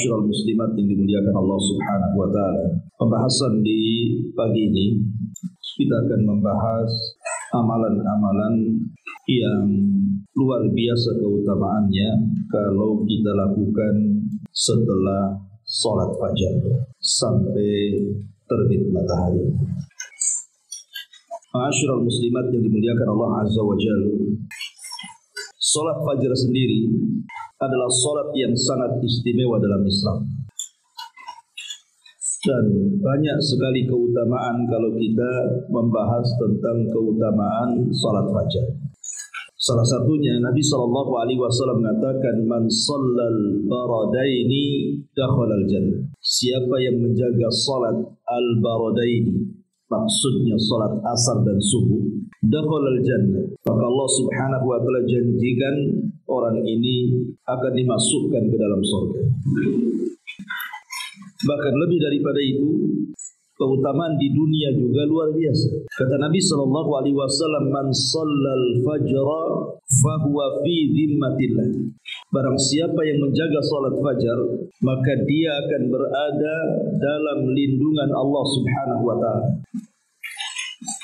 Ma'asyiral muslimat yang dimuliakan Allah Subhanahu wa taala. Pembahasan di pagi ini kita akan membahas amalan-amalan yang luar biasa keutamaannya kalau kita lakukan setelah salat fajar sampai terbit matahari. Ma'asyiral muslimat yang dimuliakan Allah Azza wa Jalla, salat fajar sendiri adalah salat yang sangat istimewa dalam Islam. Dan banyak sekali keutamaan kalau kita membahas tentang keutamaan salat fajar. Salah satunya Nabi SAW mengatakan, man shallal baradaini dakhalal jannah. Siapa yang menjaga salat al-baradaini, maksudnya salat asar dan subuh, dakhalal jannah, maka Allah Subhanahu wa taala janjikan orang ini akan dimasukkan ke dalam surga. Bahkan lebih daripada itu, keutamaan di dunia juga luar biasa. Kata Nabi SAW, man shallal fajra fahuwa fi dhimmatillah. Barang siapa yang menjaga salat fajar, maka dia akan berada dalam lindungan Allah Subhanahu wa taala.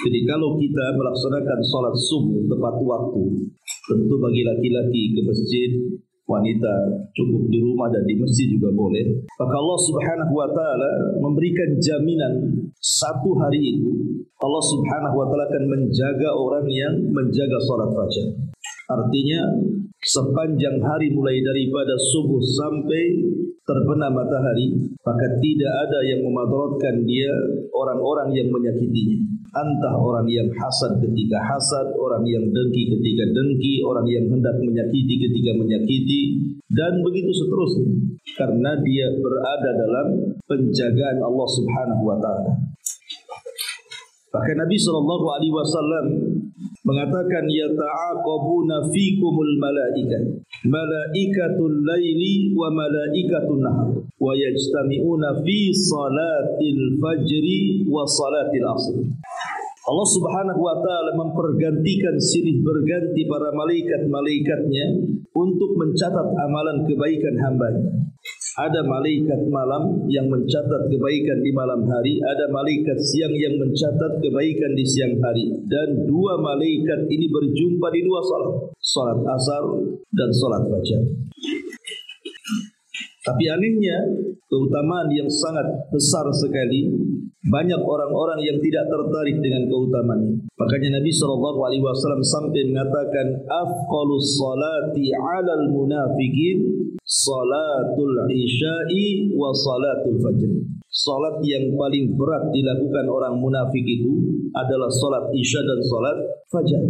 Jadi kalau kita melaksanakan salat subuh tepat waktu, tentu bagi laki-laki ke masjid, wanita cukup di rumah dan di masjid juga boleh, maka Allah Subhanahu wa taala memberikan jaminan satu hari itu Allah Subhanahu wa taala akan menjaga orang yang menjaga salat fajar. Artinya sepanjang hari mulai daripada subuh sampai terbenam matahari, maka tidak ada yang memadaratkan dia, orang-orang yang menyakitinya. Entah orang yang hasad ketika hasad, orang yang dengki ketika dengki, orang yang hendak menyakiti ketika menyakiti, dan begitu seterusnya. Karena dia berada dalam penjagaan Allah Subhanahu wa taala. Bahkan Nabi SAW mengatakan, yata'aqabuna fikumul malaikat, malaikatul laili wa malaikatul nahar, wa yajtami'una fi salatil fajri wa salatil asr. Allah Subhanahu wa taala mempergantikan silih berganti para malaikat-malaikatnya untuk mencatat amalan kebaikan hamba-Nya. Ada malaikat malam yang mencatat kebaikan di malam hari, ada malaikat siang yang mencatat kebaikan di siang hari, dan dua malaikat ini berjumpa di dua salat, salat asar dan salat fajar. Tapi anehnya, keutamaan yang sangat besar sekali, banyak orang-orang yang tidak tertarik dengan keutamaan. Makanya Nabi SAW sampai mengatakan, afqalus salati 'alal munafiqin salatul isya'i wa salatul fajr. Salat yang paling berat dilakukan orang munafik itu adalah salat isya dan salat fajar.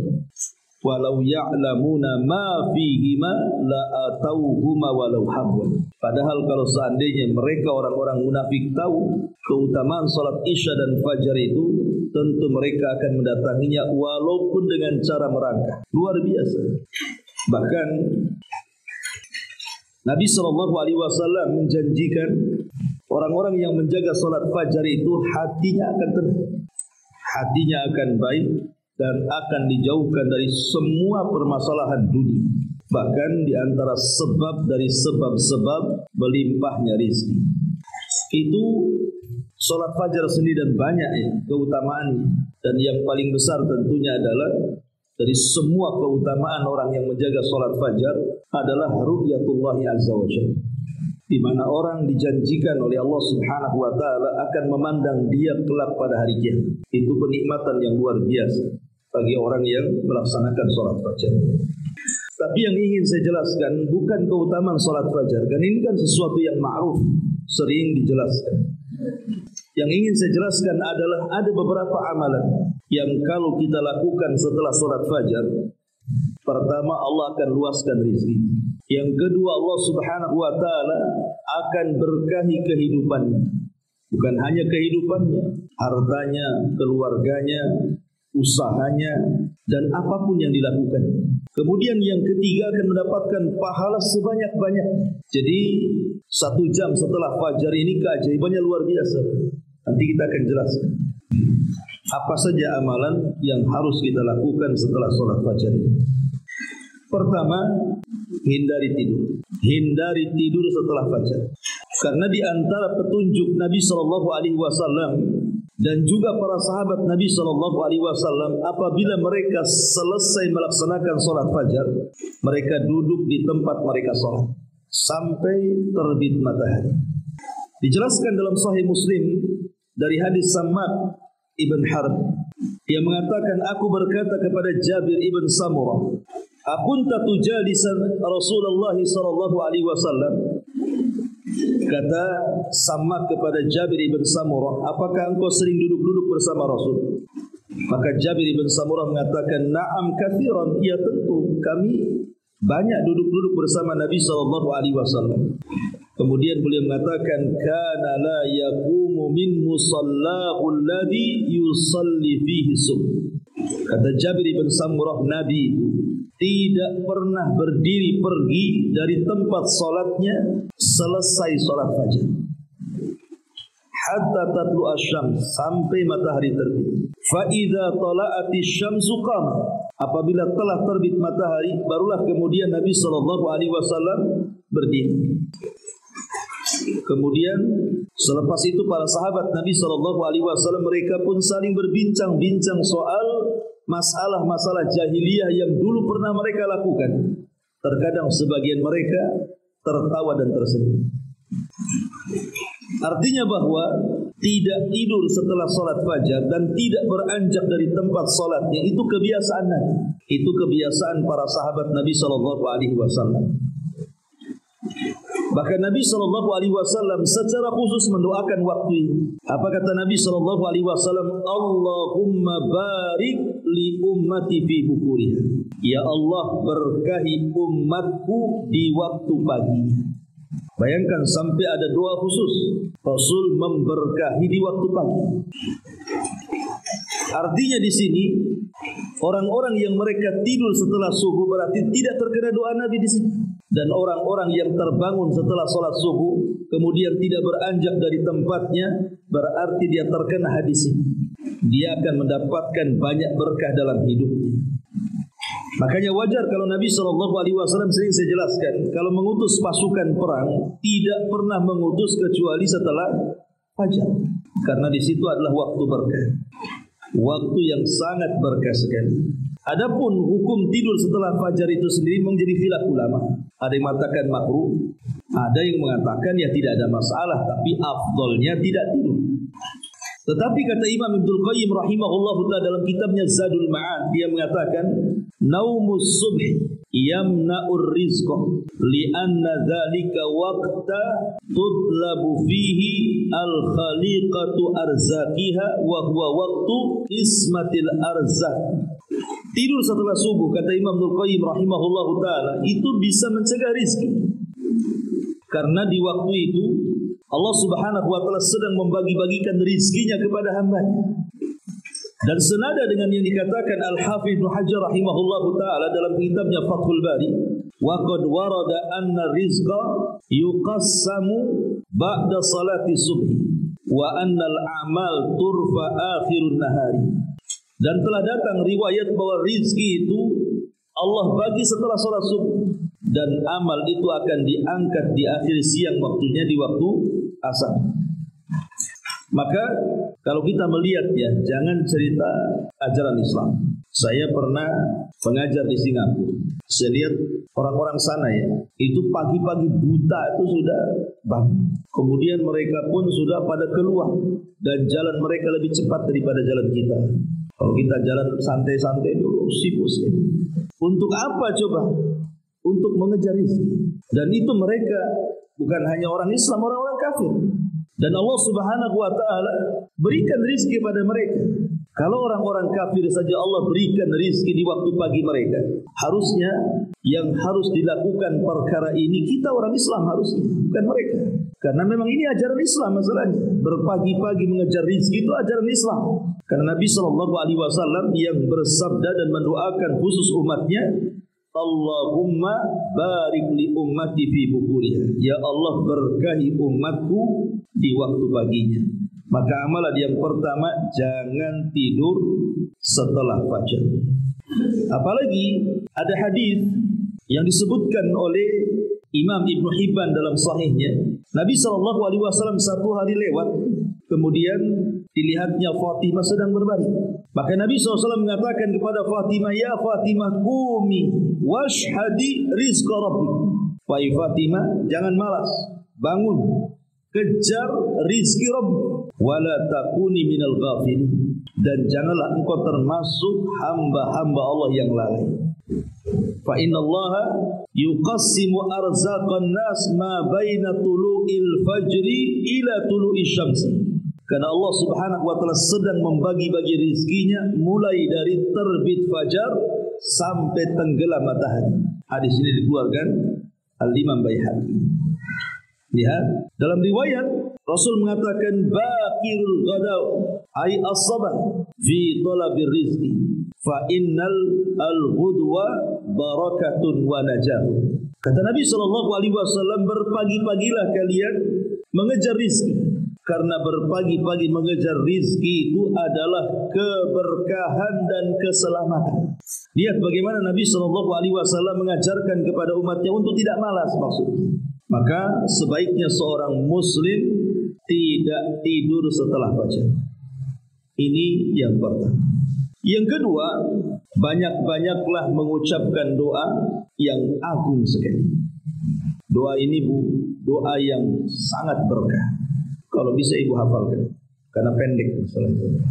Walau ya'lamuna ma fihima la atauhuma walau habwan. Padahal kalau seandainya mereka orang-orang munafik tahu keutamaan salat isya dan fajar itu, tentu mereka akan mendatanginya walaupun dengan cara merangkak. Luar biasa. Bahkan Nabi SAW menjanjikan orang-orang yang menjaga salat fajar itu hatinya akan tenang, hatinya akan baik, dan akan dijauhkan dari semua permasalahan dunia. Bahkan di antara sebab dari sebab-sebab melimpahnya rezeki itu salat fajar sendiri, dan banyak ya keutamaannya. Dan yang paling besar tentunya adalah dari semua keutamaan orang yang menjaga salat fajar adalah ru'yatullah azza wa jalla, di mana orang dijanjikan oleh Allah Subhanahu wa taala akan memandang dia kelak pada hari kiamat. Itu kenikmatan yang luar biasa bagi orang yang melaksanakan salat fajar. Tapi yang ingin saya jelaskan bukan keutamaan salat fajar, kan ini kan sesuatu yang ma'ruf, sering dijelaskan. Yang ingin saya jelaskan adalah ada beberapa amalan yang kalau kita lakukan setelah salat fajar, pertama Allah akan luaskan rezeki. Yang kedua, Allah Subhanahu wa taala akan berkahi kehidupannya. Bukan hanya kehidupannya, hartanya, keluarganya, usahanya, dan apapun yang dilakukan. Kemudian yang ketiga akan mendapatkan pahala sebanyak-banyak. Jadi 1 jam setelah fajar ini keajaibannya luar biasa. Nanti kita akan jelaskan apa saja amalan yang harus kita lakukan setelah sholat fajar. Pertama, hindari tidur. Hindari tidur setelah fajar. Karena di antara petunjuk Nabi SAW dan juga para sahabat Nabi SAW, apabila mereka selesai melaksanakan solat fajar, mereka duduk di tempat mereka solat sampai terbit matahari. Dijelaskan dalam Sahih Muslim dari hadis Sammak ibn Harb, dia mengatakan, aku berkata kepada Jabir ibn Samurah, akunta tujalisan Rasulullah SAW. Kata Sammak kepada Jabir ibn Samurah, apakah engkau sering duduk-duduk bersama Rasul? Maka Jabir ibn Samurah mengatakan, na'am kathiran, ya tentu kami banyak duduk-duduk bersama Nabi SAW. Kemudian beliau mengatakan, kana la yaqumu min musallahu alladhi yusalli fihi subuh. Kata Jabir ibn Samurah, Nabi tidak pernah berdiri pergi dari tempat solatnya selesai solat fajar, hatta tatlu asyams, sampai matahari terbit. Fa idza tala'ati syamsu qama, apabila telah terbit matahari, barulah kemudian Nabi SAW berdiri. Kemudian selepas itu para sahabat Nabi SAW mereka pun saling berbincang-bincang soal masalah-masalah jahiliyah yang dulu pernah mereka lakukan. Terkadang sebagian mereka tertawa dan tersenyum. Artinya bahwa tidak tidur setelah solat fajar dan tidak beranjak dari tempat solatnya itu kebiasaan Nabi. Itu kebiasaan para sahabat Nabi SAW. Bahkan Nabi SAW secara khusus mendoakan waktu ini. Apa kata Nabi SAW? Allahumma barik li ummati fi bukuriha. Ya Allah, berkahi umatku di waktu pagi. Bayangkan sampai ada doa khusus Rasul memberkahi di waktu pagi. Artinya di sini orang-orang yang mereka tidur setelah subuh berarti tidak terkena doa Nabi di sini. Dan orang-orang yang terbangun setelah sholat subuh kemudian tidak beranjak dari tempatnya, berarti dia terkena hadis ini. Dia akan mendapatkan banyak berkah dalam hidupnya. Makanya wajar kalau Nabi SAW sering saya jelaskan, kalau mengutus pasukan perang tidak pernah mengutus kecuali setelah fajar, karena di situ adalah waktu berkah, waktu yang sangat berkah sekali. Adapun hukum tidur setelah fajar itu sendiri menjadi khilaf ulama. Ada yang mengatakan makruh, ada yang mengatakan ya tidak ada masalah, tapi afdolnya tidak tidur. Tetapi kata Imam Ibnul Qayyim rahimahullah ta'ala dalam kitabnya Zadul Ma'ad, dia mengatakan naumus subhi yamna'ur rizqa li'anna dhalika waqta tudlabu fihi al-khaliqatu arzaqiha wa huwa waqtu ismatil arzaq. Tidur setelah subuh, kata Imam Ibnul Qayyim rahimahullah ta'ala, itu bisa mencegah rizki. Karena di waktu itu Allah Subhanahu wa ta'ala sedang membagi-bagikan rizkinya kepada hambanya. Dan senada dengan yang dikatakan Al-Hafidh Ibnu Hajar rahimahullah ta'ala dalam kitabnya Fathul Bari, wa qad warada anna rizqa yuqassamu ba'da salati subhi wa anna al-a'mal turfa akhirun nahari. Dan telah datang riwayat bahwa rizki itu Allah bagi setelah sholat subuh, dan amal itu akan diangkat di akhir siang, waktunya di waktu asar. Maka kalau kita melihat ya, jangan cerita ajaran Islam. Saya pernah mengajar di Singapura. Saya lihat orang-orang sana ya, itu pagi-pagi buta itu sudah bangun. Kemudian mereka pun sudah pada keluar, dan jalan mereka lebih cepat daripada jalan kita. Kalau kita jalan santai-santai dulu, sibuk sekali. Untuk apa coba? Untuk mengejar rezeki. Dan itu mereka bukan hanya orang Islam, orang-orang kafir. Dan Allah Subhanahu wa ta'ala berikan rezeki pada mereka. Kalau orang-orang kafir saja Allah berikan rezeki di waktu pagi mereka, harusnya yang harus dilakukan perkara ini kita orang Islam harusnya, bukan mereka. Karena memang ini ajaran Islam masalahnya. Berpagi-pagi mengejar rezeki itu ajaran Islam. Karena Nabi SAW yang bersabda dan mendoakan khusus umatnya, Allahumma barik li ummati fi bukuriha. Ya Allah, berkahi umatku di waktu paginya. Maka amalan yang pertama, jangan tidur setelah fajar. Apalagi ada hadis yang disebutkan oleh Imam Ibnu Hibban dalam sahihnya, Nabi SAW satu hari lewat, kemudian dilihatnya Fatimah sedang berbaring. Maka Nabi SAW mengatakan kepada Fatimah, "Ya Fatimah, qumi washhadi rizqa rabbik." Wahai Fatimah, jangan malas, bangun, kejar rizki Rabb, wala takuni minal ghafilin, dan janganlah engkau termasuk hamba-hamba Allah yang lalai. Fa inna Allah yuqassimu arzaqan nas ma baina tulu'il fajri ila tulu'is syamsi. Karena Allah Subhanahu wa taala sedang membagi-bagi rizkinya mulai dari terbit fajar sampai tenggelam matahari. Hadis ini dikeluarkan Al-Imam Baihaqi. Lihat, dalam riwayat Rasul mengatakan baqirul ghadaw ay as-sabah fi talabir rizqi fa innal al-ghudwa barakatun wa najah. Kata Nabi SAW, berpagi-pagilah kalian mengejar rizki, karena berpagi-pagi mengejar rizki itu adalah keberkahan dan keselamatan. Lihat bagaimana Nabi SAW mengajarkan kepada umatnya untuk tidak malas maksudnya. Maka sebaiknya seorang muslim tidak tidur setelah fajar. Ini yang pertama. Yang kedua, banyak-banyaklah mengucapkan doa yang agung sekali. Doa ini doa yang sangat berkah. Kalau bisa ibu hafalkan, karena pendek masalahnya.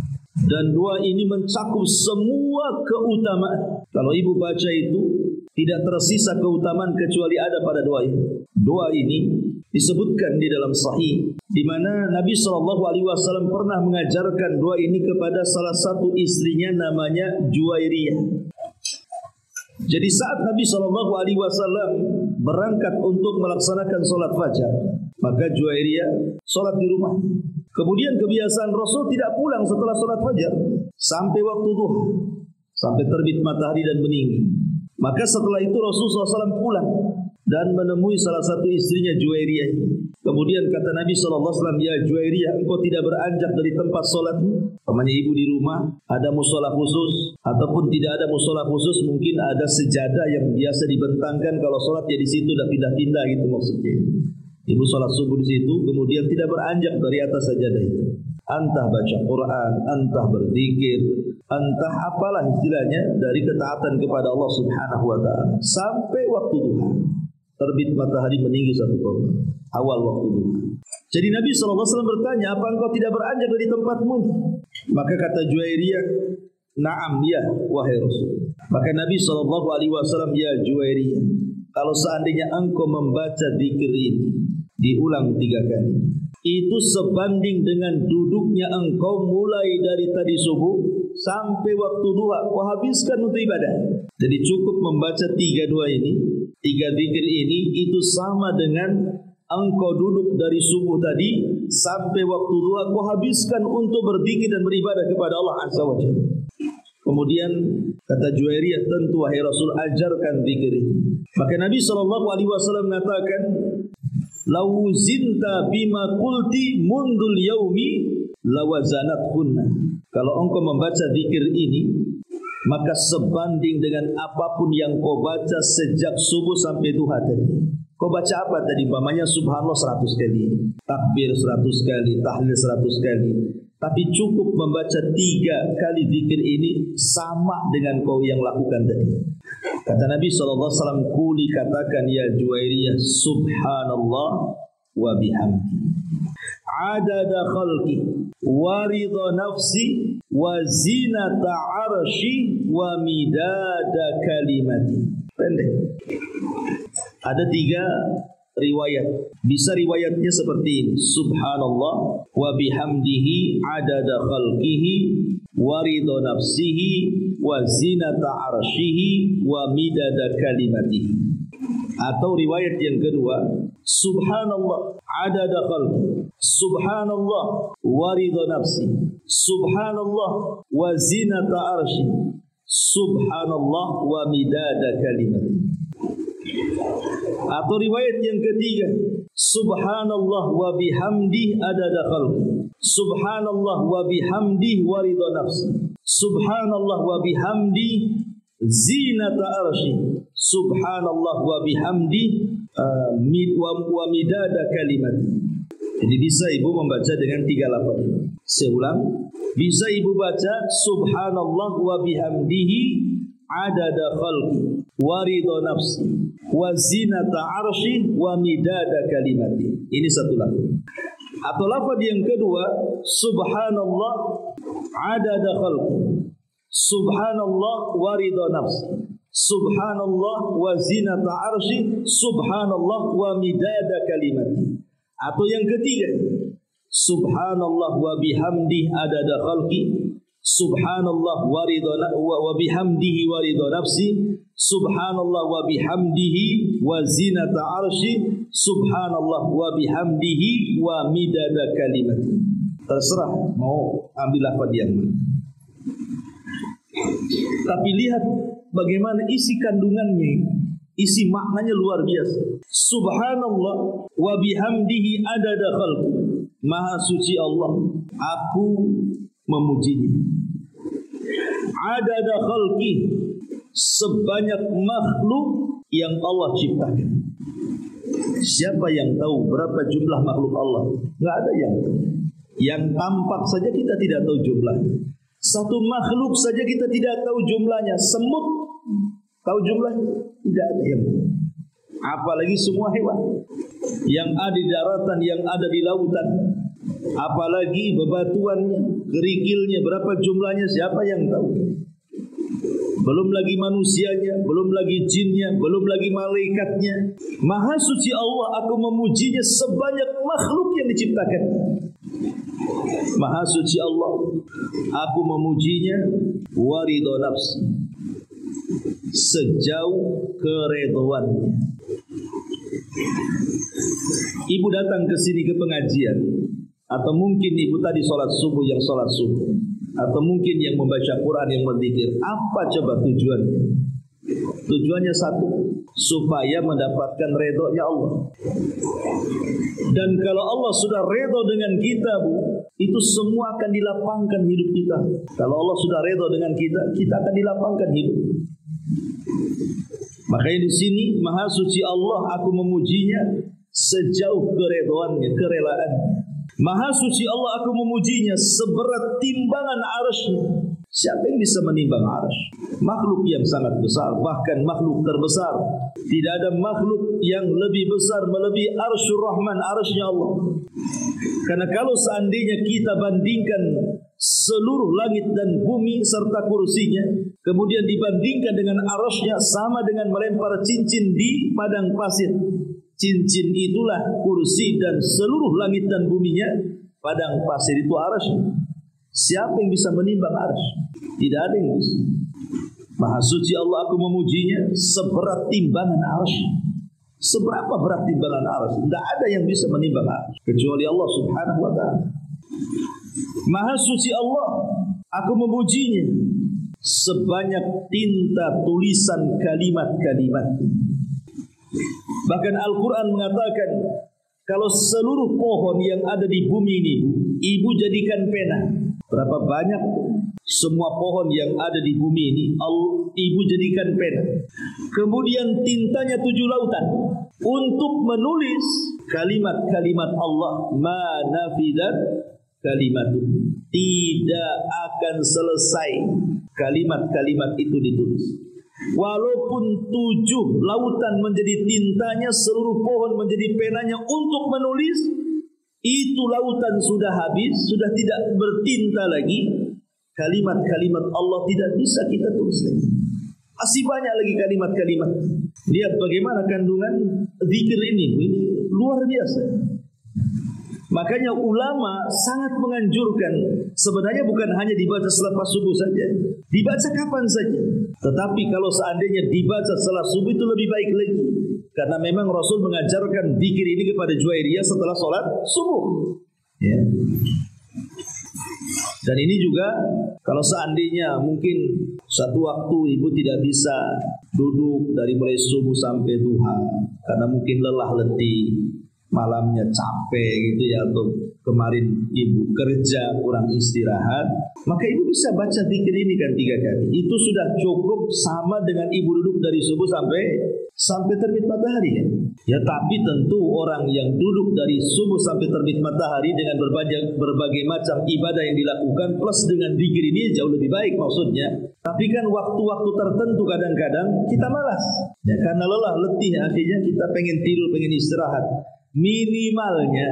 Dan doa ini mencakup semua keutamaan. Kalau ibu baca itu, tidak tersisa keutamaan kecuali ada pada doa ini. Doa ini disebutkan di dalam Sahih, di mana Nabi SAW pernah mengajarkan doa ini kepada salah satu istrinya namanya Juwairiyah. Jadi saat Nabi SAW berangkat untuk melaksanakan solat fajar, maka Juwairiyah solat di rumah. Kemudian kebiasaan Rasul tidak pulang setelah solat fajar sampai waktu duha, sampai terbit matahari dan meninggi. Maka setelah itu Rasulullah SAW pulang dan menemui salah satu istrinya Juwairiyah. Kemudian kata Nabi SAW, "Ya Juwairiyah, engkau tidak beranjak dari tempat solat." Namanya ibu di rumah, ada musola khusus ataupun tidak ada musola khusus, mungkin ada sejadah yang biasa dibentangkan kalau solat ya di situ, udah pindah-pindah gitu maksudnya. Ibu solat subuh di situ, kemudian tidak beranjak dari atas sajadah itu. Entah baca Quran, entah berzikir, entah apalah istilahnya dari ketaatan kepada Allah Subhanahu wa taala sampai waktu duha. Terbit matahari meninggi satu korban, awal waktu duha. Jadi Nabi SAW bertanya, "Apa engkau tidak beranjak dari tempatmu ini?" Maka kata Juwairiyah, "Na'am ya wahai Rasul." Maka Nabi SAW, "Ya Juwairiyah, kalau seandainya engkau membaca zikir ini diulang 3 kali, itu sebanding dengan duduknya engkau mulai dari tadi subuh sampai waktu duha, kau habiskan untuk ibadah." Jadi cukup membaca 3 doa ini, 3 zikir ini, itu sama dengan engkau duduk dari subuh tadi sampai waktu duha, kau habiskan untuk berzikir dan beribadah kepada Allah Azza wa Jalla. Kemudian kata Juwairiyah, "Tentu wahai Rasul, ajarkan zikir ini." Maka Nabi SAW mengatakan, "Lau zinta bima qulti mundul yaumi lawazanat kunna." Kalau engkau membaca zikir ini, maka sebanding dengan apapun yang kau baca sejak subuh sampai duha tadi. Kau baca apa tadi? Umpamanya subhanallah 100 kali, takbir 100 kali, tahlil 100 kali. Tapi cukup membaca 3 kali zikir ini sama dengan kau yang lakukan tadi. Kata Nabi SAW, "Kuli katakan ya Juwairiyah, subhanallah wa bihamdi, adada khalqi, wa ridha nafsi, wa zinata arshi, wa midada kalimati." Pendek. Ada 3 riwayat. Bisa riwayatnya seperti ini: subhanallah wa bihamdihi adada khalqihi wa ridha nafsihi wa zinata arshihi wa midada kalimatihi. Atau riwayat yang kedua, subhanallah adada khalqi, subhanallah wa ridha nafsi, subhanallah wa zinata arshi, subhanallah wa midada kalimati. Atau riwayat yang ketiga, subhanallah wa bihamdi adada khalqi, subhanallah wa bihamdi wa ridha nafsi, subhanallah wa bihamdi zinata arshi, subhanallah wa bihamdi wa midada kalimat. Jadi bisa ibu membaca dengan 3 lafaz. Saya ulang, bisa ibu baca subhanallah wa bihamdihi adada khalqi wa ridha nafsi wa zinata arsy wa midada kalimati. Ini satu lafaz. Atau lafaz yang kedua, subhanallah adada khalqi, subhanallah wa ridha nafsi, subhanallah wa zinata arsy, subhanallah wa midada kalimati. Atau yang ketiga, subhanallah wa bihamdihi adada khalqi, subhanallah wa bihamdihi wa ridha nafsi, subhanallah wa bihamdihi wa zinata arsy, subhanallah wa bihamdihi wa midada kalimati. Terserah mau ambil lafaz yang mana. Tapi lihat bagaimana isi kandungannya. Isi maknanya luar biasa. Subhanallah wa bihamdihi adada khalqi. Maha suci Allah, aku memujinya. Adada khalqi, sebanyak makhluk yang Allah ciptakan. Siapa yang tahu berapa jumlah makhluk Allah? Enggak ada yang tahu. Yang tampak saja kita tidak tahu jumlahnya. Satu makhluk saja kita tidak tahu jumlahnya. Semut tahu jumlahnya? Tidak ada yang tahu. Apalagi semua hewan yang ada di daratan, yang ada di lautan. Apalagi bebatuannya, kerikilnya, berapa jumlahnya, siapa yang tahu? Belum lagi manusianya, belum lagi jinnya, belum lagi malaikatnya. Maha suci Allah, aku memujinya sebanyak makhluk yang diciptakan. Maha suci Allah, aku memujinya waridho nafsi, sejauh keredhoannya. Ibu datang ke sini ke pengajian, atau mungkin ibu tadi sholat subuh yang sholat subuh, atau mungkin yang membaca Quran, yang berzikir. Apa coba tujuannya? Tujuannya satu, supaya mendapatkan redhonya Allah. Dan kalau Allah sudah redho dengan kita, Bu, itu semua akan dilapangkan hidup kita. Kalau Allah sudah redho dengan kita, kita akan dilapangkan hidup. Makanya di sini Maha suci Allah, aku memujinya sejauh keredhoannya, kerelaannya. Maha suci Allah, aku memujinya seberat timbangan arasy-Nya. Siapa yang bisa menimbang arasy? Makhluk yang sangat besar, bahkan makhluk terbesar. Tidak ada makhluk yang lebih besar melebihi arsyur Rahman, arasy-Nya Allah. Karena kalau seandainya kita bandingkan seluruh langit dan bumi serta kursinya, kemudian dibandingkan dengan arasy-Nya, sama dengan melempar cincin di padang pasir. Cincin itulah kursi dan seluruh langit dan buminya. Padang pasir itu arasy. Siapa yang bisa menimbang arasy? Tidak ada yang bisa. Maha suci Allah, aku memujinya seberat timbangan arasy. Seberapa berat timbangan arasy? Tidak ada yang bisa menimbang arasy kecuali Allah Subhanahu wa ta'ala. Maha suci Allah, aku memujinya sebanyak tinta tulisan kalimat-kalimat. Bahkan Al-Quran mengatakan, kalau seluruh pohon yang ada di bumi ini ibu jadikan pena, berapa banyak semua pohon yang ada di bumi ini ibu jadikan pena, kemudian tintanya 7 lautan untuk menulis kalimat-kalimat Allah, ma nafidat kalimatu, tidak akan selesai kalimat-kalimat itu ditulis. Walaupun 7 lautan menjadi tintanya, seluruh pohon menjadi penanya untuk menulis, itu lautan sudah habis, sudah tidak bertinta lagi. Kalimat-kalimat Allah tidak bisa kita tulis lagi. Masih banyak lagi kalimat-kalimat. Lihat bagaimana kandungan zikir ini luar biasa. Makanya ulama sangat menganjurkan, sebenarnya bukan hanya dibaca selepas subuh saja, dibaca kapan saja. Tetapi kalau seandainya dibaca setelah subuh itu lebih baik lagi, karena memang Rasul mengajarkan zikir ini kepada Juwairiyah setelah sholat subuh. Ya. Dan ini juga kalau seandainya mungkin satu waktu ibu tidak bisa duduk dari mulai subuh sampai duha, karena mungkin lelah letih, malamnya capek gitu ya, atau kemarin ibu kerja kurang istirahat, maka ibu bisa baca zikir ini kan 3 kali. Itu sudah cukup sama dengan ibu duduk dari subuh sampai sampai terbit matahari kan? Ya tapi tentu orang yang duduk dari subuh sampai terbit matahari dengan berbagai macam ibadah yang dilakukan plus dengan zikir ini jauh lebih baik maksudnya. Tapi kan waktu-waktu tertentu kadang-kadang kita malas. Ya karena lelah, letih, akhirnya kita pengen tidur, pengen istirahat. Minimalnya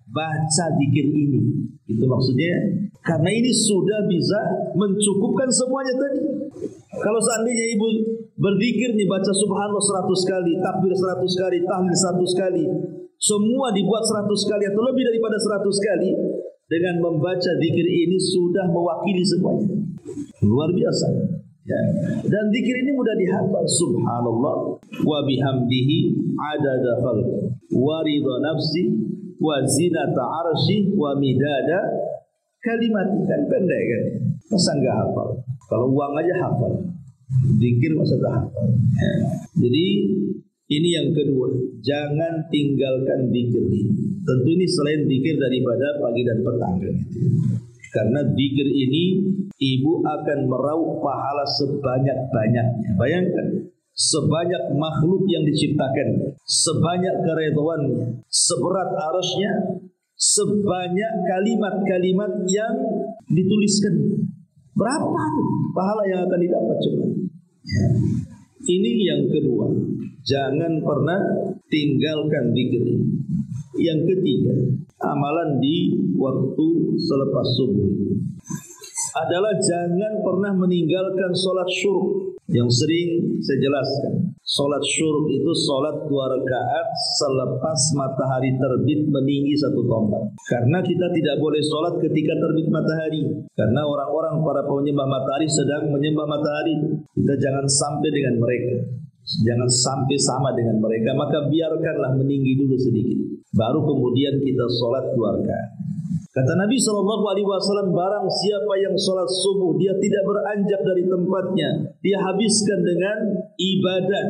baca zikir ini. Itu maksudnya. Karena ini sudah bisa mencukupkan semuanya tadi. Kalau seandainya ibu berzikir nih, baca subhanallah 100 kali, takbir 100 kali, tahlil 100 kali, semua dibuat 100 kali atau lebih daripada 100 kali, dengan membaca zikir ini sudah mewakili semuanya. Luar biasa. Ya. Dan zikir ini mudah dihafal. Subhanallah wa bihamdihi adada khalqi wa ridha nafsi wa zinata arsy wa midada kalimat. Kan pendek kan? Masa enggak hafal? Kalau uang aja hafal, zikir masa tak hafal. Ya. Jadi ini yang kedua, jangan tinggalkan zikir ini. Tentu ini selain zikir daripada pagi dan petang gitu. Karena zikir ini ibu akan meraup pahala sebanyak-banyaknya. Bayangkan, sebanyak makhluk yang diciptakan, sebanyak keridhaannya, seberat arasnya, sebanyak kalimat-kalimat yang dituliskan. Berapa pahala yang akan didapat coba? Ini yang kedua, jangan pernah tinggalkan zikir ini. Yang ketiga, amalan di waktu selepas subuh adalah jangan pernah meninggalkan sholat syuruk. Yang sering saya jelaskan, sholat syuruk itu sholat 2 rakaat selepas matahari terbit meninggi 1 tombak. Karena kita tidak boleh sholat ketika terbit matahari, karena orang-orang para penyembah matahari sedang menyembah matahari. Kita jangan sampai dengan mereka, jangan sampai sama dengan mereka. Maka biarkanlah meninggi dulu sedikit, baru kemudian kita sholat 2 rakaat. Kata Nabi SAW, barang siapa yang sholat subuh, dia tidak beranjak dari tempatnya, dia habiskan dengan ibadah,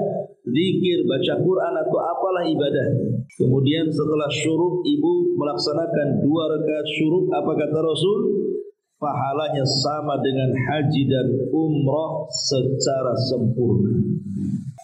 zikir, baca Quran atau apalah ibadah. Kemudian setelah syuruk, ibu melaksanakan 2 rakaat syuruk, apa kata Rasul? Pahalanya sama dengan haji dan umrah secara sempurna.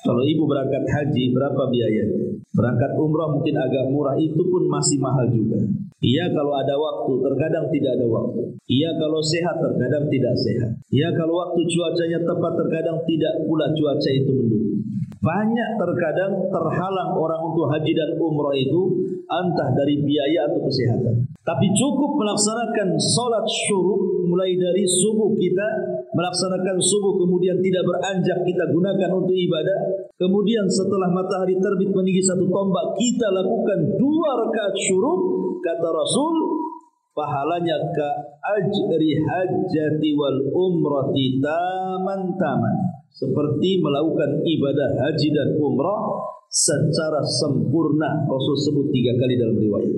Kalau ibu berangkat haji, berapa biayanya? Berangkat umrah mungkin agak murah, itu pun masih mahal juga. Iya kalau ada waktu, terkadang tidak ada waktu. Iya kalau sehat, terkadang tidak sehat. Iya kalau waktu cuacanya tepat, terkadang tidak pula cuaca itu mendukung. Banyak terkadang terhalang orang untuk haji dan umrah itu, entah dari biaya atau kesehatan. Tapi cukup melaksanakan sholat syuruk, mulai dari subuh kita melaksanakan subuh, kemudian tidak beranjak kita gunakan untuk ibadah. Kemudian setelah matahari terbit meninggi 1 tombak, kita lakukan 2 rakaat syuruk. Kata Rasul, pahalanya ka ajri hajjati wal umrati taman-taman, seperti melakukan ibadah haji dan umrah secara sempurna. Rasul sebut 3 kali dalam riwayat.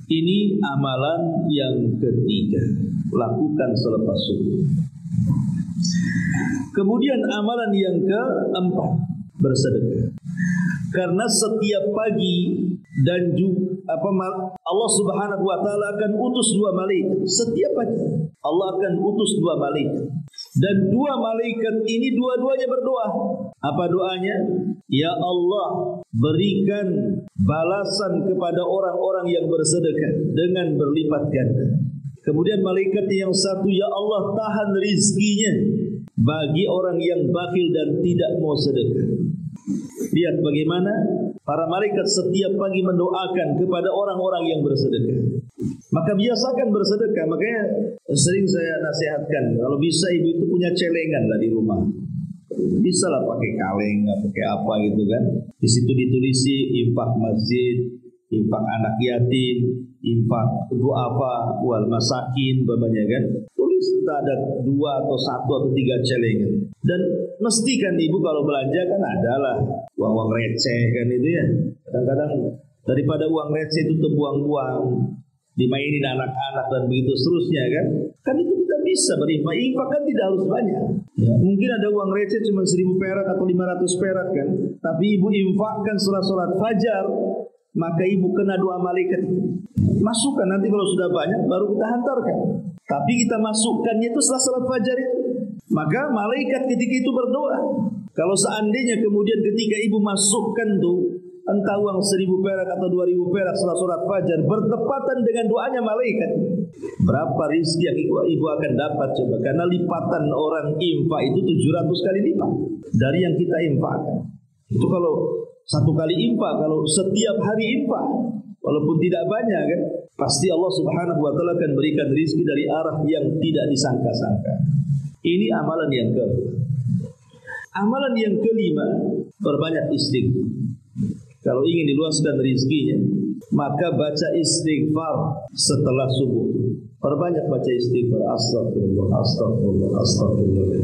Ini amalan yang ketiga, lakukan selepas subuh. Kemudian amalan yang keempat, bersedekah. Karena setiap pagi dan juga Allah Subhanahu wa taala akan utus 2 malaikat. Setiap pagi Allah akan utus 2 malaikat. Dan 2 malaikat ini dua-duanya berdoa. Apa doanya? Ya Allah, berikan balasan kepada orang-orang yang bersedekah dengan berlipat ganda. Kemudian malaikat yang satu, ya Allah, tahan rizkinya bagi orang yang bakhil dan tidak mau sedekah. Lihat bagaimana para malaikat setiap pagi mendoakan kepada orang-orang yang bersedekah. Maka biasakan bersedekah. Makanya sering saya nasihatkan, kalau bisa ibu itu punya celengan lah di rumah. Bisa lah pakai kaleng, pakai apa gitu kan. Di situ ditulisi infak masjid, infak anak yatim, infak du'afa wal masakin, umpamanya kan. Tulis ada 2 atau 1 atau 3 celengan. Dan mesti kan ibu kalau belanja kan adalah uang-uang receh kan itu ya. Kadang-kadang daripada uang receh itu terbuang-buang, dimainin anak-anak dan begitu seterusnya kan. Kan itu kita bisa berinfak. Infak kan tidak harus banyak. Ya, mungkin ada uang receh cuma 1.000 perak atau 500 perak kan. Tapi ibu infakkan setelah sholat fajar, maka ibu kena doa malaikat. Masukkan nanti kalau sudah banyak baru kita hantarkan. Tapi kita masukkannya itu setelah sholat fajar itu. Maka malaikat ketika itu berdoa. Kalau seandainya kemudian ketika ibu masukkan tuh entah uang 1.000 perak atau 2.000 perak setelah sholat fajar bertepatan dengan doanya malaikat, berapa rizki yang ibu akan dapat coba? Karena lipatan orang infak itu 700 kali lipat dari yang kita infakkan. Itu kalau satu kali infak, kalau setiap hari infak, walaupun tidak banyak kan, pasti Allah Subhanahu wa taala akan berikan rizki dari arah yang tidak disangka-sangka. Ini amalan yang kedua. Amalan yang kelima, perbanyak istighfar. Kalau ingin diluaskan rizkinya, maka baca istighfar setelah subuh. Perbanyak baca istighfar. Astagfirullah, astagfirullah, astagfirullah.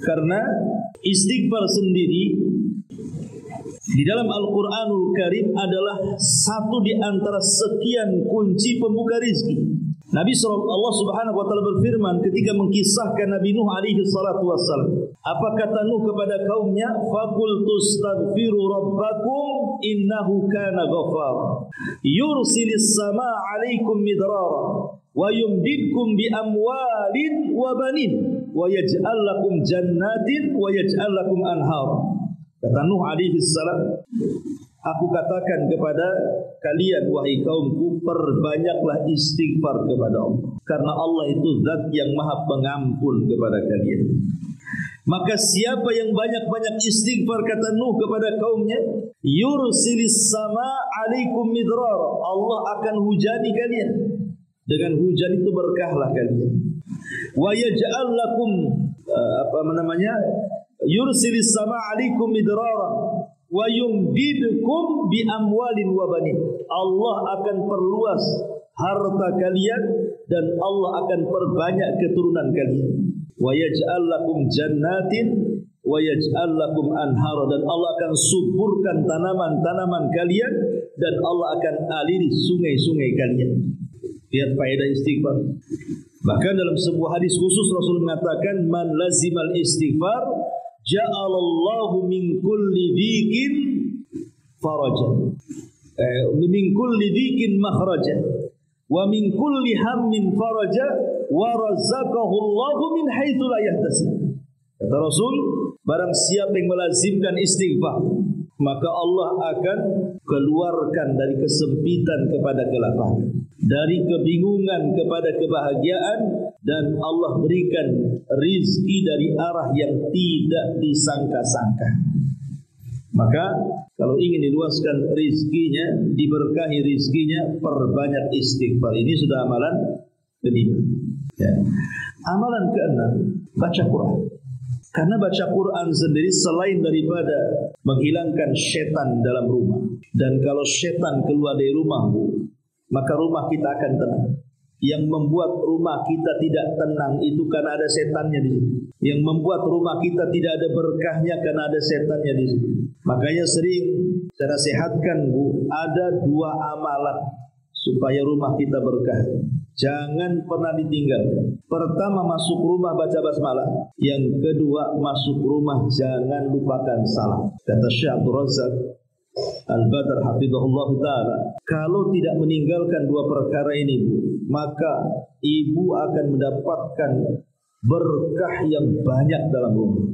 Karena istighfar sendiri di dalam Al-Quranul Karim adalah satu di antara sekian kunci pembuka rizki. Nabi Allah Subhanahu wa taala berfirman ketika mengkisahkan Nabi Nuh alaihi salatu wassalam. Apa kata Nuh kepada kaumnya? Faqultu astaghfiru rabbakum innahu kana ghaffara. Yursilis samaa 'alaikum midrara wa yumdidkum bi amwalin wa banin wa yaj'al lakum jannatin wa yaj'al lakum anhara. Kata Nuh alaihi salam, aku katakan kepada kalian wahai kaumku, perbanyaklah istighfar kepada Allah, karena Allah itu zat yang maha pengampun kepada kalian. Maka siapa yang banyak-banyak istighfar, kata Nuh kepada kaumnya, yursilis sama alaikum midrar, Allah akan hujani kalian. Dengan hujan itu berkahlah kalian. Wa yaj'al lakum yursilis sama alaikum midrara wa yumdidkum bi amwalin wa banin. Allah akan perluas harta kalian dan Allah akan perbanyak keturunan kalian. Wa yaj'al lakum jannatin wa yaj'al lakum anhara, dan Allah akan suburkan tanaman-tanaman kalian dan Allah akan aliri sungai-sungai kalian. Lihat faedah istighfar. Bahkan dalam sebuah hadis khusus Rasul mengatakan, man lazimal istighfar ja'alallahu min kulli dhikin faraja, min kulli dhikin makhraja, wa min kulli hammin faraja, wa razaqahu Allahu min haitsu la yahtasib. Kata Rasul, barang siapa yang melazimkan istighfar, maka Allah akan keluarkan dari kesempitan kepada kelapangan, dari kebingungan kepada kebahagiaan, dan Allah berikan rizki dari arah yang tidak disangka-sangka. Maka kalau ingin diluaskan rizkinya, diberkahi rizkinya, perbanyak istighfar. Ini sudah amalan kelima. Ya. Amalan keenam, baca Quran. Karena baca Quran sendiri selain daripada menghilangkan setan dalam rumah, dan kalau setan keluar dari rumahmu, maka rumah kita akan tenang. Yang membuat rumah kita tidak tenang itu karena ada setannya di situ. Yang membuat rumah kita tidak ada berkahnya karena ada setannya di situ. Makanya sering saya nasihatkan, Bu, ada 2 amalan supaya rumah kita berkah. Jangan pernah ditinggalkan. Pertama, masuk rumah baca basmalah. Yang kedua, masuk rumah jangan lupakan salam. Kata Syekh Abdul Razak Al-Badr hafizahullah ta'ala, kalau tidak meninggalkan 2 perkara ini, maka ibu akan mendapatkan berkah yang banyak dalam rumah.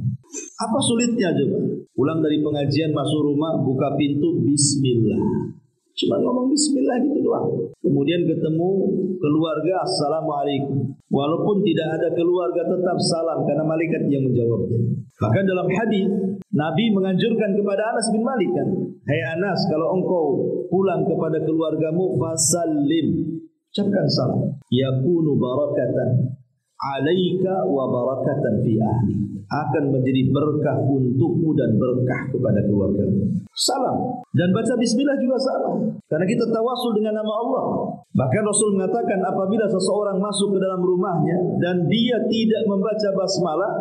Apa sulitnya coba? Pulang dari pengajian masuk rumah, buka pintu, bismillah. Cuma ngomong bismillah gitu doang. Kemudian ketemu keluarga, assalamualaikum. Walaupun tidak ada keluarga tetap salam karena malaikat yang menjawabnya. Bahkan dalam hadis Nabi menganjurkan kepada Anas bin Malik kan, hai Anas, kalau engkau pulang kepada keluargamu, fasallim, ucapkan salam. Yakunu barakatan alaika wa barakatan fi ahli, akan menjadi berkah untukmu dan berkah kepada keluargamu. Salam dan baca bismillah juga salam, karena kita tawasul dengan nama Allah. Bahkan Rasul mengatakan, apabila seseorang masuk ke dalam rumahnya dan dia tidak membaca basmalah,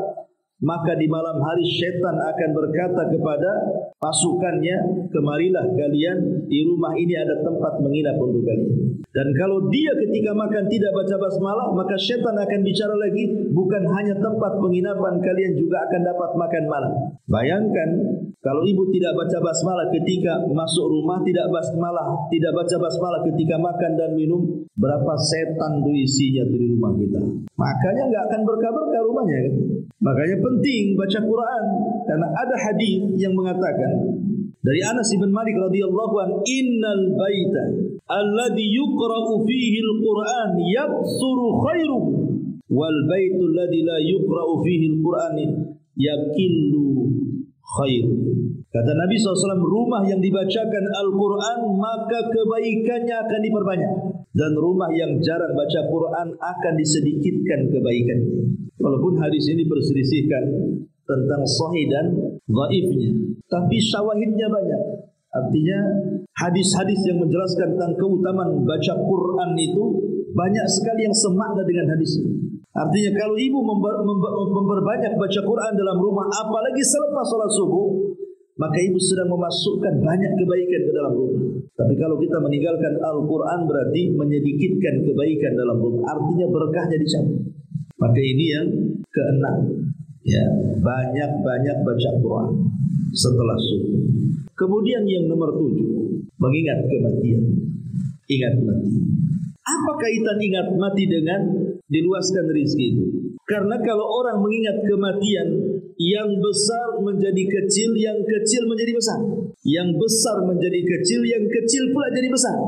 maka di malam hari syaitan akan berkata kepada masukkannya, kemarilah kalian, di rumah ini ada tempat menginap untuk kalian. Dan kalau dia ketika makan tidak baca basmalah, maka syaitan akan bicara lagi, bukan hanya tempat penginapan, kalian juga akan dapat makan malam. Bayangkan kalau ibu tidak baca basmalah ketika masuk rumah, tidak baca basmalah ketika makan dan minum, berapa setan tuh isinya tuh di rumah kita. Makanya enggak akan berkah-berkah rumahnya kan? Makanya penting baca Quran, karena ada hadis yang mengatakan dari Anas bin Malik radhiyallahu an, innal baita alladhi yuqra'u fihi al-Qur'an yaksuru khairuhu wal baitul ladzi la yuqra'u fihi al-Qur'an yakillu khairuhu. Kata Nabi SAW, rumah yang dibacakan Al-Quran maka kebaikannya akan diperbanyak, dan rumah yang jarang baca Quran akan disedikitkan kebaikannya. Walaupun hadis ini berselisihkan tentang sahih dan dhaifnya, tapi syawahidnya banyak. Artinya hadis-hadis yang menjelaskan tentang keutamaan baca Quran itu banyak sekali yang semakna dengan hadis ini. Artinya kalau ibu memperbanyak baca Quran dalam rumah, apalagi selepas sholat subuh, maka ibu sedang memasukkan banyak kebaikan ke dalam rumah. Tapi kalau kita meninggalkan Al-Quran, berarti menyedikitkan kebaikan dalam rumah, artinya berkahnya dicabut. Maka ini yang keenam, ya, banyak-banyak baca Quran setelah subuh. Kemudian yang nomor 7, mengingat kematian. Ingat mati. Apa kaitan ingat mati dengan diluaskan rezeki itu? Karena kalau orang mengingat kematian, yang besar menjadi kecil, yang kecil menjadi besar, yang besar menjadi kecil, yang kecil pula jadi besar.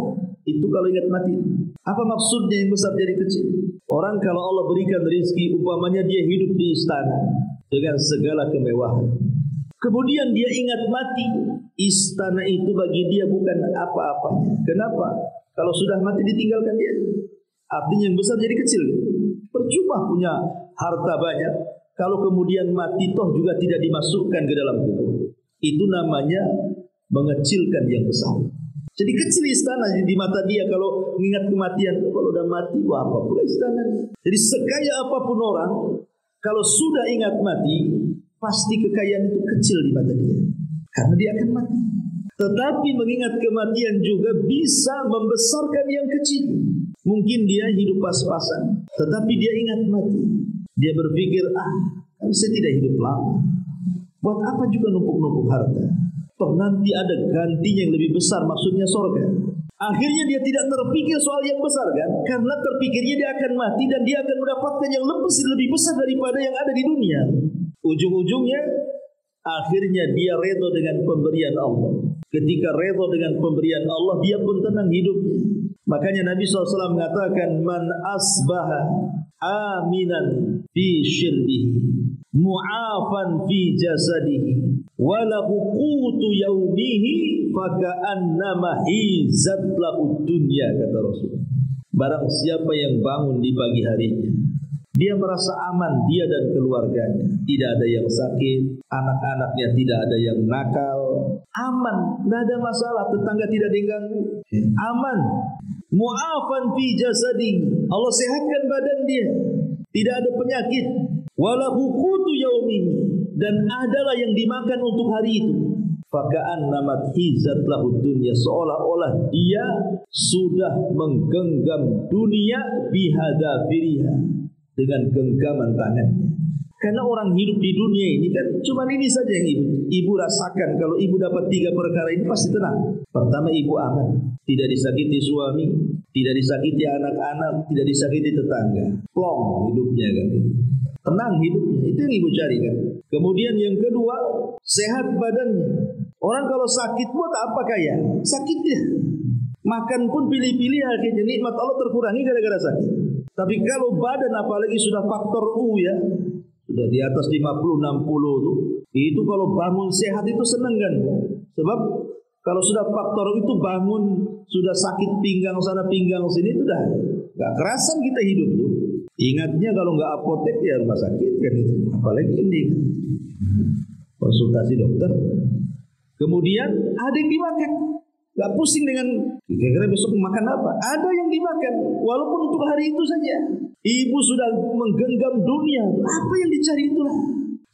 Itu kalau ingat mati. Apa maksudnya yang besar jadi kecil? Orang kalau Allah berikan rezeki, umpamanya dia hidup di istana dengan segala kemewahan, kemudian dia ingat mati, istana itu bagi dia bukan apa-apanya. Kenapa? Kalau sudah mati ditinggalkan dia. Artinya yang besar jadi kecil. Percuma punya harta banyak, kalau kemudian mati toh juga tidak dimasukkan ke dalam kubur. Itu namanya mengecilkan yang besar. Jadi kecil istana di mata dia kalau mengingat kematian. Kalau udah mati, wah apa pula istana. Jadi sekaya apapun orang, kalau sudah ingat mati, pasti kekayaan itu kecil di mata dia, karena dia akan mati. Tetapi mengingat kematian juga bisa membesarkan yang kecil. Mungkin dia hidup pas-pasan, tetapi dia ingat mati. Dia berpikir, kan saya tidak hidup lama, buat apa juga numpuk-numpuk harta? Toh nanti ada gantinya yang lebih besar, maksudnya sorga. Akhirnya dia tidak terpikir soal yang besar kan? Karena terpikirnya dia akan mati dan dia akan mendapatkan yang lebih besar daripada yang ada di dunia. Ujung-ujungnya akhirnya dia redha dengan pemberian Allah. Ketika redha dengan pemberian Allah, dia pun tenang hidupnya. Makanya Nabi SAW mengatakan, man asbaha aminan fi syirbihi mu'afan fi jasadihi walahu qutu yaumihi faka'annama hizat lahu dunya, kata Rasul. Barang siapa yang bangun di pagi harinya, dia merasa aman, dia dan keluarganya, tidak ada yang sakit, anak-anaknya tidak ada yang nakal, aman, tidak ada masalah, tetangga tidak diganggu, aman. Mu'afan fi jasadi, Allah sehatkan badan dia, tidak ada penyakit. Walahu qutu yaumihi, dan adalah yang dimakan untuk hari itu. Faka'annamat hizat lahu dunya, seolah-olah dia sudah menggenggam dunia bihadafiriha, dengan genggaman tangannya. Karena orang hidup di dunia ini kan cuma ini saja yang ibu rasakan. Kalau ibu dapat 3 perkara ini pasti tenang. Pertama, ibu aman, tidak disakiti suami, tidak disakiti anak-anak, tidak disakiti tetangga. Plong hidupnya kan, tenang hidupnya. Itu yang ibu cari kan. Kemudian yang kedua, sehat badannya. Orang kalau sakit buat apa kaya? Sakit dia. Makan pun pilih-pilih, akhirnya nikmat Allah terkurangi gara-gara sakit. Tapi kalau badan apalagi sudah faktor U ya, sudah di atas 50-60 tuh, itu kalau bangun sehat itu seneng kan. Sebab kalau sudah faktor itu bangun sudah sakit pinggang sana pinggang sini, itu dah gak kerasan kita hidup tuh. Ingatnya kalau nggak apotek ya rumah sakit kan itu. Apalagi ini konsultasi dokter. Kemudian ada yang dimakan, gak pusing dengan kira-kira besok makan apa. Ada yang dimakan walaupun untuk hari itu saja. Ibu sudah menggenggam dunia, apa yang dicari itulah.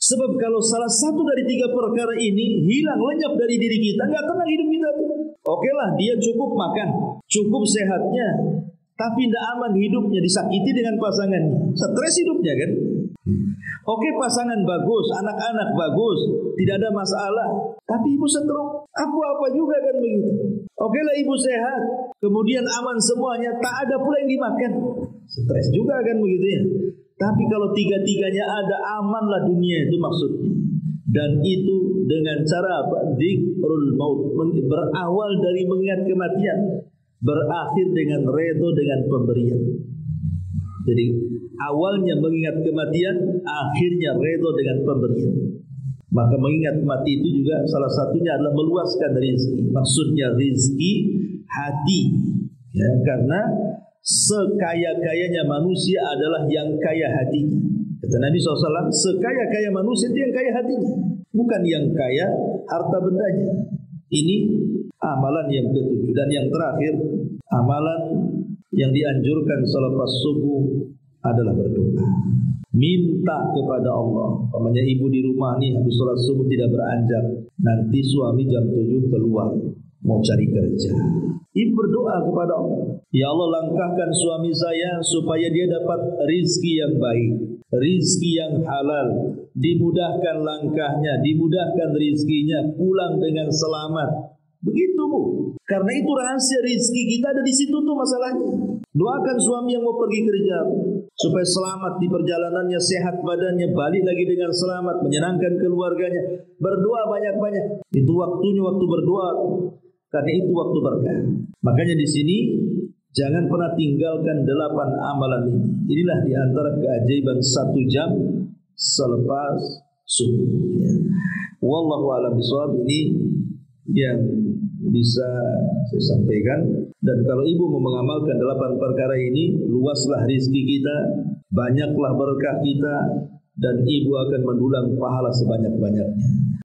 Sebab kalau salah satu dari 3 perkara ini hilang, lenyap dari diri kita, nggak tenang hidup kita tuh. Oke lah, dia cukup makan, cukup sehatnya, tapi tidak aman hidupnya, disakiti dengan pasangannya, stres hidupnya kan. Oke, pasangan bagus, anak-anak bagus, tidak ada masalah, tapi ibu stroke, apa juga kan begitu. Oke lah, ibu sehat, kemudian aman semuanya, tak ada pula yang dimakan, stres juga kan begitu ya. Tapi kalau 3-tiganya ada, amanlah dunia itu maksudnya. Dan itu dengan cara apa? Dzikrul maut, berawal dari mengingat kematian, berakhir dengan redha dengan pemberian. Jadi awalnya mengingat kematian, akhirnya redha dengan pemberian. Maka mengingat mati itu juga salah satunya adalah meluaskan rezeki. Maksudnya rezeki hati, ya, karena sekaya-kayanya manusia adalah yang kaya hatinya. Kata Nabi SAW, sekaya-kaya manusia itu yang kaya hatinya, bukan yang kaya harta bendanya. Ini amalan yang ketujuh. Dan yang terakhir, amalan yang dianjurkan selepas subuh adalah berdoa, minta kepada Allah. Umpamanya ibu di rumah nih habis sholat subuh tidak beranjak, nanti suami jam 7 keluar mau cari kerja, ibu berdoa kepada Allah, ya Allah, langkahkan suami saya supaya dia dapat rizki yang baik, rizki yang halal, dimudahkan langkahnya, dimudahkan rizkinya, pulang dengan selamat. Begitu Bu, karena itu rahasia rizki kita ada di situ tuh masalahnya. Doakan suami yang mau pergi kerja supaya selamat di perjalanannya, sehat badannya, balik lagi dengan selamat, menyenangkan keluarganya. Berdoa banyak-banyak. Itu waktunya waktu berdoa, karena itu waktu berkah. Makanya di sini jangan pernah tinggalkan 8 amalan ini. Inilah di antara keajaiban 1 jam selepas subuh. Ya. Wallahu a'lam bishawab. Ini yang bisa saya sampaikan. Dan kalau ibu mau mengamalkan 8 perkara ini, luaslah rizki kita, banyaklah berkah kita, dan ibu akan mendulang pahala sebanyak-banyaknya.